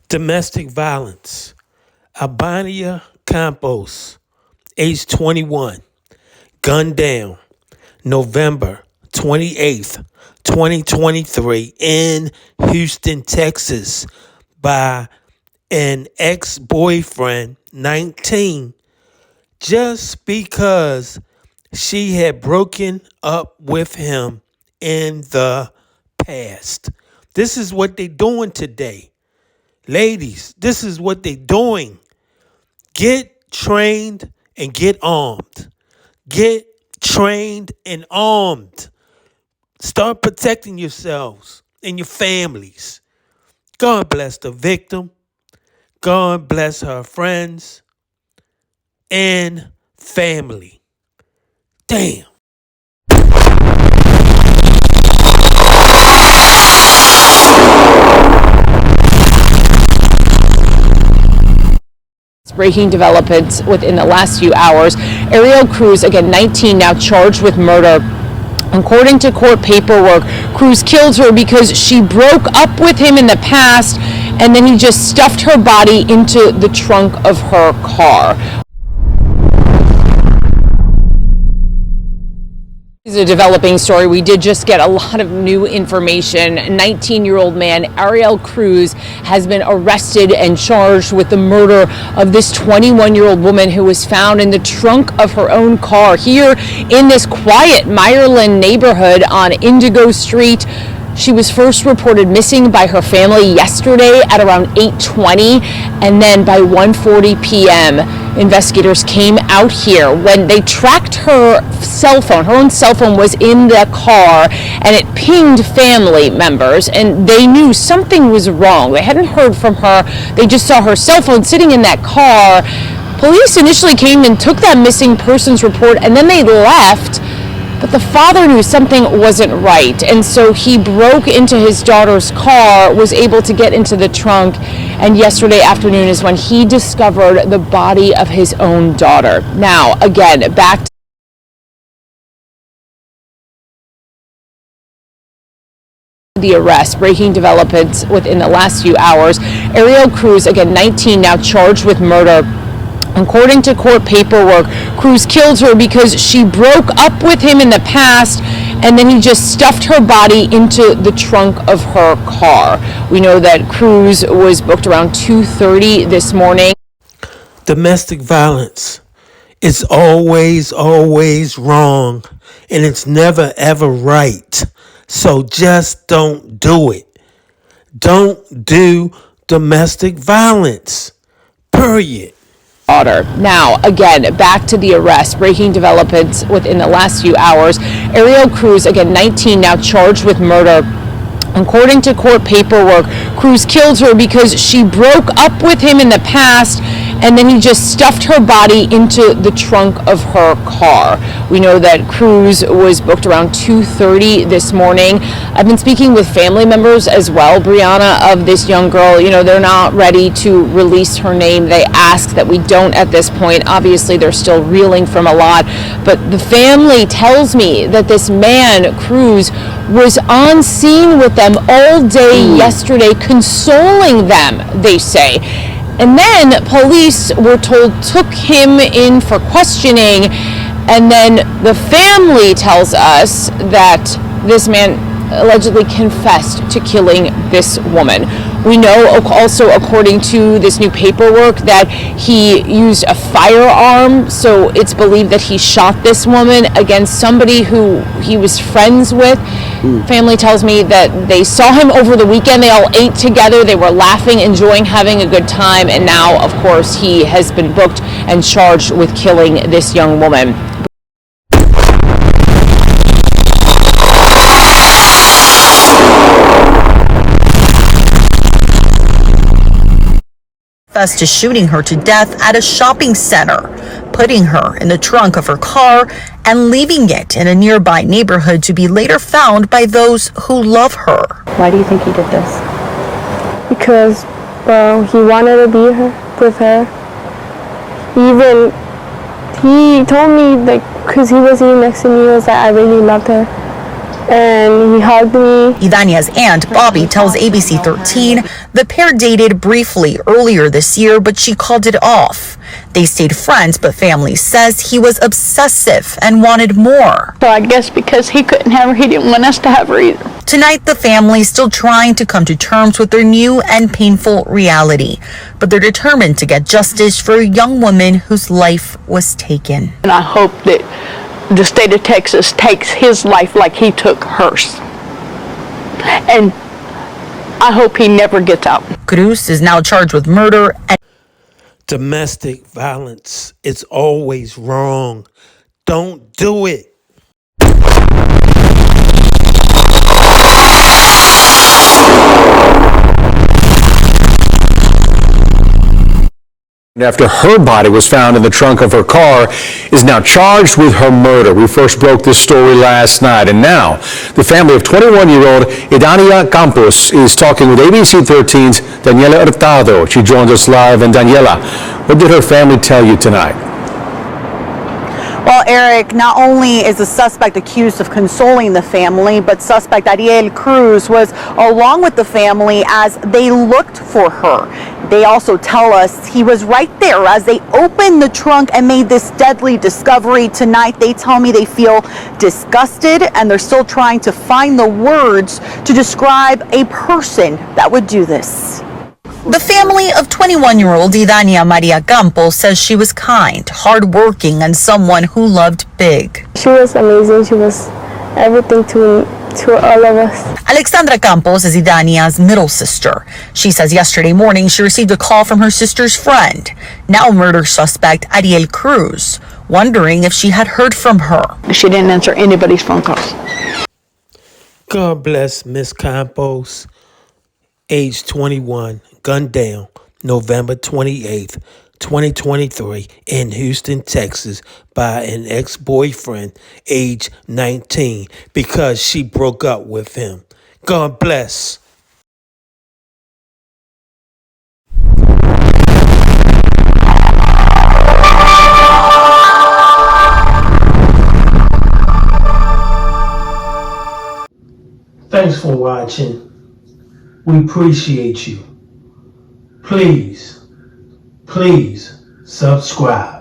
Domestic violence. Idania Campos, age 21, gunned down November 28th, 2023 in Houston, Texas by an ex-boyfriend, 19, just because she had broken up with him in the past. This is what they're doing today. Ladies, this is what they're doing. Get trained and get armed. Get trained and armed. Start protecting yourselves and your families. God bless the victim. God bless her friends and family. Damn. Breaking developments within the last few hours. Ariel Cruz, again 19, now charged with murder. According to court paperwork, Cruz killed her because she broke up with him in the past, and then he just stuffed her body into the trunk of her car. This is a developing story. We did just get a lot of new information. 19-year-old man Ariel Cruz has been arrested and charged with the murder of this 21-year-old woman who was found in the trunk of her own car here in this quiet Meyerland neighborhood on Indigo Street. She was first reported missing by her family yesterday at around 8:20, and then by 1:40 p.m. investigators came out here. When they tracked her cell phone, her own cell phone was in the car, and it pinged family members, and they knew something was wrong. They hadn't heard from her. They just saw her cell phone sitting in that car. Police initially came and took that missing persons report, and then they left. But the father knew something wasn't right, and so he broke into his daughter's car, was able to get into the trunk, and yesterday afternoon is when he discovered the body of his own daughter. Now, again, back to the arrest. Breaking developments within the last few hours. Ariel Cruz, again 19, now charged with murder. According to court paperwork, Cruz killed her because she broke up with him in the past, and then he just stuffed her body into the trunk of her car. We know that Cruz was booked around 2:30 this morning. Domestic violence is always wrong, and it's never, ever right. So just don't do it. Don't do domestic violence. Period. Now, again, back to the arrest. Breaking developments within the last few hours. Ariel Cruz, again 19, now charged with murder. According to court paperwork, Cruz killed her because she broke up with him in the past, and then he just stuffed her body into the trunk of her car. We know that Cruz was booked around 2:30 this morning. I've been speaking with family members as well, Brianna, of this young girl. You know, they're not ready to release her name. They ask that we don't at this point. Obviously, they're still reeling from a lot, but the family tells me that this man, Cruz, was on scene with them all day yesterday, consoling them, they say. And then police, were told, took him in for questioning, and then the family tells us that this man allegedly confessed to killing this woman. We know also, according to this new paperwork, that he used a firearm, so it's believed that he shot this woman against somebody who he was friends with. Family tells me that they saw him over the weekend. They all ate together. They were laughing, enjoying having a good time, and now, of course, he has been booked and charged with killing this young woman. To shooting her to death at a shopping center, putting her in the trunk of her car and leaving it in a nearby neighborhood to be later found by those who love her. Why do you think he did this? Because, well, he wanted to be with her. He told me, like, because he was sitting next to me, he was like, I really loved her. and he hugged me. Idania's aunt, Bobby, tells ABC 13 the pair dated briefly earlier this year, but she called it off. They stayed friends, but family says he was obsessive and wanted more. So I guess because he couldn't have her, he didn't want us to have her either. Tonight, the family is still trying to come to terms with their new and painful reality, but they're determined to get justice for a young woman whose life was taken. And I hope that the state of Texas takes his life like he took hers. And I hope he never gets out. Cruz is now charged with murder and Domestic violence is always wrong. Don't do it. After her body was found in the trunk of her car, is now charged with her murder. We first broke this story last night, and now the family of 21-year-old Idania Campos is talking with ABC 13's Daniela Hurtado. She joins us live. And Daniela, what did her family tell you tonight? Well, Eric, not only is the suspect accused of consoling the family, but suspect Ariel Cruz was along with the family as they looked for her. They also tell us he was right there as they opened the trunk and made this deadly discovery. Tonight, they tell me they feel disgusted and they're still trying to find the words to describe a person that would do this. the family of 21-year-old Idania Maria Campos says she was kind, hardworking, and someone who loved big. She was amazing. She was everything to all of us. Alexandra Campos is Idania's middle sister. She says yesterday morning she received a call from her sister's friend, now murder suspect Ariel Cruz, wondering if she had heard from her. She didn't answer anybody's phone calls. God bless Miss Campos, age 21, gunned down November 28th, 2023 in Houston, Texas by an ex-boyfriend, age 19, because she broke up with him. God bless. Thanks for watching. We appreciate you. Please subscribe.